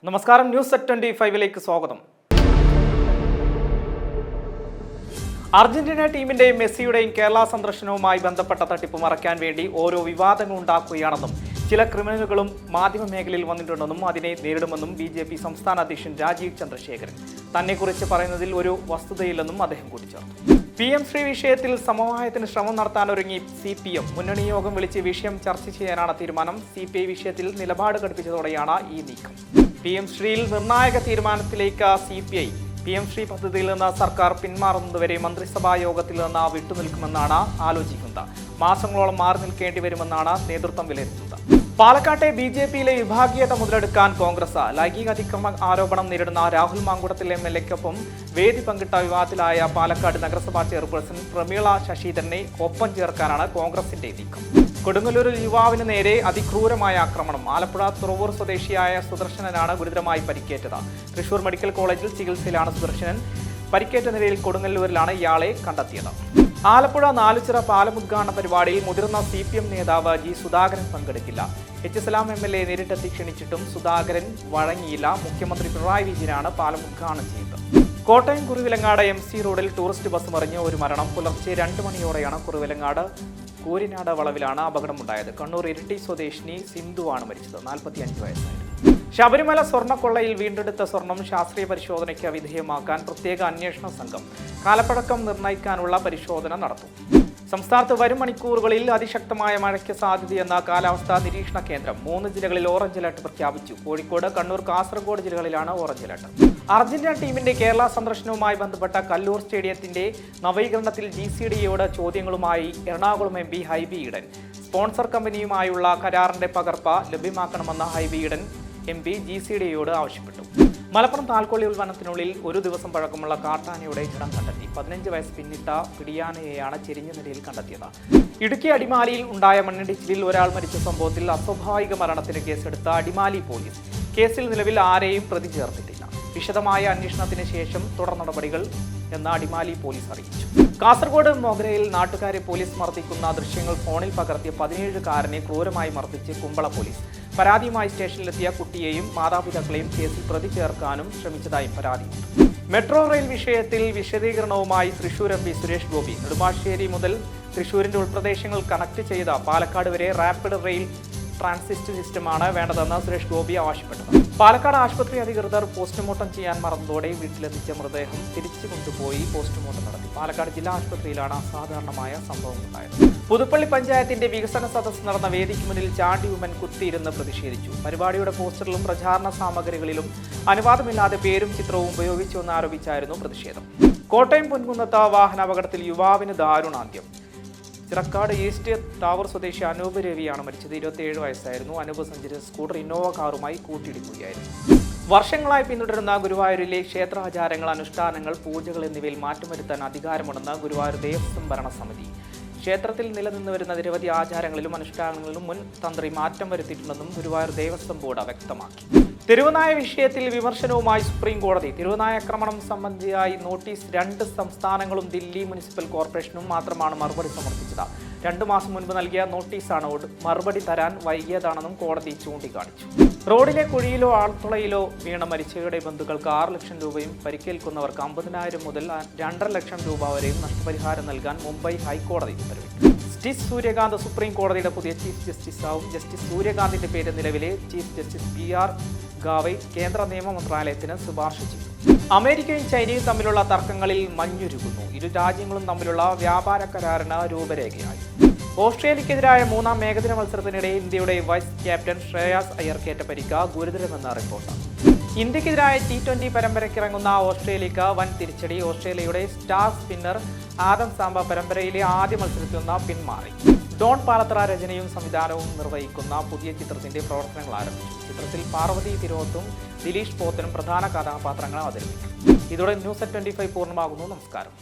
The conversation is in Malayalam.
നമസ്കാരം, ന്യൂസ് സെറ്റ് 25ലേക്ക് സ്വാഗതം. അർജന്റീന ടീമിന്റെയും മെസ്സിയുടെയും കേരള സന്ദർശനവുമായി ബന്ധപ്പെട്ട തട്ടിപ്പ് മറയ്ക്കാൻ വേണ്ടി ഓരോ വിവാദങ്ങൾ ഉണ്ടാക്കുകയാണെന്നും ചില ക്രിമിനലുകളും മാധ്യമ മേഖലയിൽ വന്നിട്ടുണ്ടെന്നും അതിനെ നേരിടുമെന്നും BJP സംസ്ഥാന അധ്യക്ഷൻ രാജീവ് ചന്ദ്രശേഖരൻ. തന്നെക്കുറിച്ച് പറയുന്നതിൽ ഒരു വസ്തുതയില്ലെന്നും അദ്ദേഹം കൂട്ടിച്ചേർത്തു. PM ശ്രീ വിഷയത്തിൽ സമവായത്തിന് ശ്രമം നടത്താനൊരുങ്ങി CPM. മുന്നണി യോഗം വിളിച്ച് വിഷയം ചർച്ച ചെയ്യാനാണ് തീരുമാനം. CPI വിഷയത്തിൽ നിലപാട് ഘടിപ്പിച്ചതോടെയാണ് ഈ നീക്കം. PM ശ്രീയിൽ നിർണായക തീരുമാനത്തിലേക്ക് CPI. PM ശ്രീ പദ്ധതിയിൽ നിന്ന് സർക്കാർ പിന്മാറുന്നതുവരെ മന്ത്രിസഭാ യോഗത്തിൽ നിന്ന് വിട്ടുനിൽക്കുമെന്നാണ് ആലോചിക്കുന്നത്. മാസങ്ങളോളം മാറി നിൽക്കേണ്ടി വരുമെന്നാണ് നേതൃത്വം വിലയിരുത്തുന്നത്. പാലക്കാട്ടെ BJPയിലെ വിഭാഗീയത മുതലെടുക്കാൻ കോൺഗ്രസ്. ലൈംഗിക അതിക്രമ ആരോപണം നേരിടുന്ന രാഹുൽ മാങ്കുടത്തിൽ MLAക്കൊപ്പം വേദി പങ്കിട്ട വിവാദത്തിലായ പാലക്കാട് നഗരസഭാ ചെയർപേഴ്സൺ പ്രമീള ശശിധരനെ ഒപ്പം ചേർക്കാനാണ് കോൺഗ്രസിന്റെ നീക്കം. കൊടുങ്ങല്ലൂരിൽ യുവാവിന് നേരെ അതിക്രൂരമായ ആക്രമണം. ആലപ്പുഴ തുറവൂർ സ്വദേശിയായ സുദർശനനാണ് ഗുരുതരമായി പരിക്കേറ്റത്. തൃശൂർ മെഡിക്കൽ കോളേജിൽ ചികിത്സയിലാണ് സുദർശനൻ. പരിക്കേറ്റ നിലയിൽ കൊടുങ്ങല്ലൂരിലാണ് ഇയാളെ കണ്ടെത്തിയത്. ആലപ്പുഴ നാലുചിറ പാലമുദ്ഘാടന പരിപാടിയിൽ മുതിർന്ന CPM നേതാവ് G. സുധാകരൻ പങ്കെടുക്കില്ല. H. സലാം MLA നേരിട്ടെത്തി ക്ഷണിച്ചിട്ടും സുധാകരൻ വഴങ്ങിയില്ല. മുഖ്യമന്ത്രി പിണറായി വിജയനാണ് പാലം ഉദ്ഘാടനം ചെയ്തത്. കോട്ടയം കുറുവിലങ്ങാട് MC റോഡിൽ ടൂറിസ്റ്റ് ബസ് മറിഞ്ഞ് ഒരു മരണം. പുലർച്ചെ 2 മണിയോടെയാണ് കുറുവിലങ്ങാട് കൂരിനാട് വളവിലാണ് അപകടമുണ്ടായത്. കണ്ണൂർ ഇരിട്ടി സ്വദേശിനി സിന്ധുവാണ് മരിച്ചത്. 45 വയസ്സായിരുന്നു. ശബരിമല സ്വർണ്ണക്കൊള്ളയിൽ വീണ്ടെടുത്ത സ്വർണം ശാസ്ത്രീയ പരിശോധനയ്ക്ക് വിധേയമാക്കാൻ പ്രത്യേക അന്വേഷണ സംഘം കാലപ്പഴക്കം നിർണ്ണയിക്കാനുള്ള പരിശോധന നടത്തും. സംസ്ഥാനത്ത് വരും മണിക്കൂറുകളിൽ അതിശക്തമായ മഴയ്ക്ക് സാധ്യതയെന്ന കാലാവസ്ഥാ നിരീക്ഷണ കേന്ദ്രം. 3 ജില്ലകളിൽ ഓറഞ്ച് അലർട്ട് പ്രഖ്യാപിച്ചു. കോഴിക്കോട്, കണ്ണൂർ, കാസർഗോഡ് ജില്ലകളിലാണ് ഓറഞ്ച് അലർട്ട്. അർജന്റീന ടീമിന്റെ കേരള സന്ദർശനവുമായി ബന്ധപ്പെട്ട കല്ലൂർ സ്റ്റേഡിയത്തിന്റെ നവീകരണത്തിൽ GCDയോട് ചോദ്യങ്ങളുമായി എറണാകുളം MP ഹൈബി ഈഡൻ. സ്പോൺസർ കമ്പനിയുമായുള്ള കരാറിന്റെ പകർപ്പ് ലഭ്യമാക്കണമെന്ന ഹൈബി ഈഡൻ MP GCDയോട് ആവശ്യപ്പെട്ടു. മലപ്പുറം താൽക്കൊള്ളി ഉൾവനത്തിനുള്ളിൽ 1 ദിവസം പഴക്കമുള്ള കാട്ടാനയുടെ ജഡം കണ്ടെത്തി. 15 വയസ്സ് പിന്നിട്ട പിടിയാനയെയാണ് ചെരിഞ്ഞ നിലയിൽ കണ്ടെത്തിയത്. ഇടുക്കി അടിമാലിയിൽ ഉണ്ടായ മണ്ണിടിച്ചിലിൽ ഒരാൾ മരിച്ച സംഭവത്തിൽ അസ്വാഭാവിക മരണത്തിന് കേസെടുത്ത അടിമാലി പോലീസ്. കേസിൽ നിലവിൽ ആരെയും പ്രതി ചേർത്തിട്ടില്ല. വിശദമായ അന്വേഷണത്തിന് ശേഷം തുടർ നടപടികൾ എന്ന് അടിമാലി പോലീസ് അറിയിച്ചു. കാസർഗോഡ് മോഗ്രയിൽ നാട്ടുകാരെ പോലീസ് മർദ്ദിക്കുന്ന ദൃശ്യങ്ങൾ ഫോണിൽ പകർത്തിയ 17-കാരനെ ക്രൂരമായി മർദ്ദിച്ച് കുമ്പള പോലീസ്. പരാതിയുമായി സ്റ്റേഷനിലെത്തിയ കുട്ടിയെയും മാതാപിതാക്കളെയും കേസിൽ പ്രതി ചേർക്കാനും ശ്രമിച്ചതായും പരാതിയുണ്ട്. മെട്രോ റെയിൽ വിഷയത്തിൽ വിശദീകരണവുമായി തൃശൂർ MP സുരേഷ് ഗോപി. നെടുമ്പാശ്ശേരി മുതൽ തൃശൂരിന്റെ ഉൾപ്രദേശങ്ങൾ കണക്ട് ചെയ്ത പാലക്കാട് വരെ റാപ്പിഡ് റെയിൽ ട്രാൻസിറ്റ് സിസ്റ്റമാണ് വേണ്ടതെന്ന് സുരേഷ് ഗോപി ആവശ്യപ്പെട്ടത്. പാലക്കാട് ആശുപത്രി അധികൃതർ പോസ്റ്റ്മോർട്ടം ചെയ്യാൻ മറന്നതോടെ വീട്ടിലെത്തിച്ച മൃതദേഹം തിരിച്ചു കൊണ്ടുപോയി പോസ്റ്റ്മോർട്ടം നടത്തി. പാലക്കാട് ജില്ലാ ആശുപത്രിയിലാണ് അസാധാരണമായ സംഭവം ഉണ്ടായത്. പുതുപ്പള്ളി പഞ്ചായത്തിന്റെ വികസന സദസ്സ് നടന്ന വേദിക്ക് മുന്നിൽ ചാണ്ടി ഉമ്മൻ കുത്തിയിരുന്ന് പ്രതിഷേധിച്ചു. പരിപാടിയുടെ പോസ്റ്ററിലും പ്രചാരണ സാമഗ്രികളിലും അനുവാദമില്ലാതെ പേരും ചിത്രവും ഉപയോഗിച്ചുവെന്ന് ആരോപിച്ചായിരുന്നു പ്രതിഷേധം. കോട്ടയം പൊൻകുന്നത്ത് വാഹനാപകടത്തിൽ യുവാവിന് ദാരുണാന്ത്യം. ചിറക്കാട് ഈസ്റ്റ് ടവർ സ്വദേശി അനൂപ് രവിയാണ് മരിച്ചത്. 27 വയസ്സായിരുന്നു. അനൂപ് സഞ്ചരിച്ച സ്കൂട്ടർ ഇന്നോവ കാറുമായി കൂട്ടിയിടിക്കുകയായിരുന്നു. വർഷങ്ങളായി പിന്തുടരുന്ന ഗുരുവായൂരിലെ ക്ഷേത്രാചാരങ്ങൾ, അനുഷ്ഠാനങ്ങൾ, പൂജകൾ എന്നിവയിൽ മാറ്റം വരുത്താൻ അധികാരമുണ്ടെന്ന് ഗുരുവായൂർ ദേവസ്വം ഭരണസമിതി. ക്ഷേത്രത്തിൽ നിലനിന്ന് വരുന്ന നിരവധി ആചാരങ്ങളിലും അനുഷ്ഠാനങ്ങളിലും മുൻ തന്ത്രി മാറ്റം വരുത്തിയിട്ടുണ്ടെന്നും ഗുരുവായൂർ ദേവസ്വം ബോർഡ് വ്യക്തമാക്കി. തെരുവുനായ വിഷയത്തിൽ വിമർശനവുമായി സുപ്രീം കോടതി. തെരുവുനായ ആക്രമണം സംബന്ധിയായി നോട്ടീസ് 2 സംസ്ഥാനങ്ങളും ദില്ലി മുനിസിപ്പൽ കോർപ്പറേഷനും മാത്രമാണ് മറുപടി സമർപ്പിച്ചത്. 2 മാസം മുൻപ് നൽകിയ നോട്ടീസാണ് മറുപടി തരാൻ വൈകിയതാണെന്നും കോടതി ചൂണ്ടിക്കാണിച്ചു. റോഡിലെ കുഴിയിലോ ആൾത്തുളയിലോ വീണ മരിച്ചവരുടെ ബന്ധുക്കൾക്ക് 6 ലക്ഷം രൂപയും പരിക്കേൽക്കുന്നവർക്ക് 50,000 മുതൽ 2.5 ലക്ഷം രൂപ വരെയും നഷ്ടപരിഹാരം നൽകാൻ മുംബൈ ഹൈക്കോടതി ഉത്തരവിട്ടു. ജസ്റ്റിസ് സൂര്യകാന്ത് സുപ്രീം കോടതിയുടെ പുതിയ ചീഫ് ജസ്റ്റിസാവും. ജസ്റ്റിസ് സൂര്യകാന്തിന്റെ പേര് നിലവിലെ ചീഫ് ജസ്റ്റിസ് PR ഗാവൈ കേന്ദ്ര നിയമ മന്ത്രാലയത്തിന് ശുപാർശ ചെയ്തു. അമേരിക്കയും ചൈനയും തമ്മിലുള്ള തർക്കങ്ങളിൽ മഞ്ഞുരുകുന്നു. ഇരു രാജ്യങ്ങളും തമ്മിലുള്ള വ്യാപാര കരാറിന് രൂപരേഖയായി. ഓസ്ട്രേലിയക്കെതിരായ 3-ാം ഏകദിന മത്സരത്തിനിടെ ഇന്ത്യയുടെ വൈസ് ക്യാപ്റ്റൻ ശ്രേയാസ് അയ്യർക്കേറ്റ പരിക്ക് ഗുരുതരമെന്ന റിപ്പോർട്ട്. ഇന്ത്യക്കെതിരായ T20 പരമ്പരയ്ക്കിറങ്ങുന്ന ഓസ്ട്രേലിയക്ക് വൻ തിരിച്ചടി. ഓസ്ട്രേലിയയുടെ സ്റ്റാർ സ്പിന്നർ ആദം സാംബ പരമ്പരയിലെ ആദ്യ മത്സരത്തിൽ നിന്ന് പിന്മാറി. ഡോൺ പാലത്ര രചനയും സംവിധാനവും നിർവഹിക്കുന്ന പുതിയ ചിത്രത്തിന്റെ പ്രവർത്തനങ്ങൾ ആരംഭിച്ചു. ചിത്രത്തിൽ പാർവതി തിരുവോത്തും ദിലീഷ് പോത്തനും പ്രധാന കഥാപാത്രങ്ങളെ അവതരിപ്പിക്കും. ഇതോടെ ന്യൂസ് 25 പൂർണ്ണമാകുന്നു. നമസ്കാരം.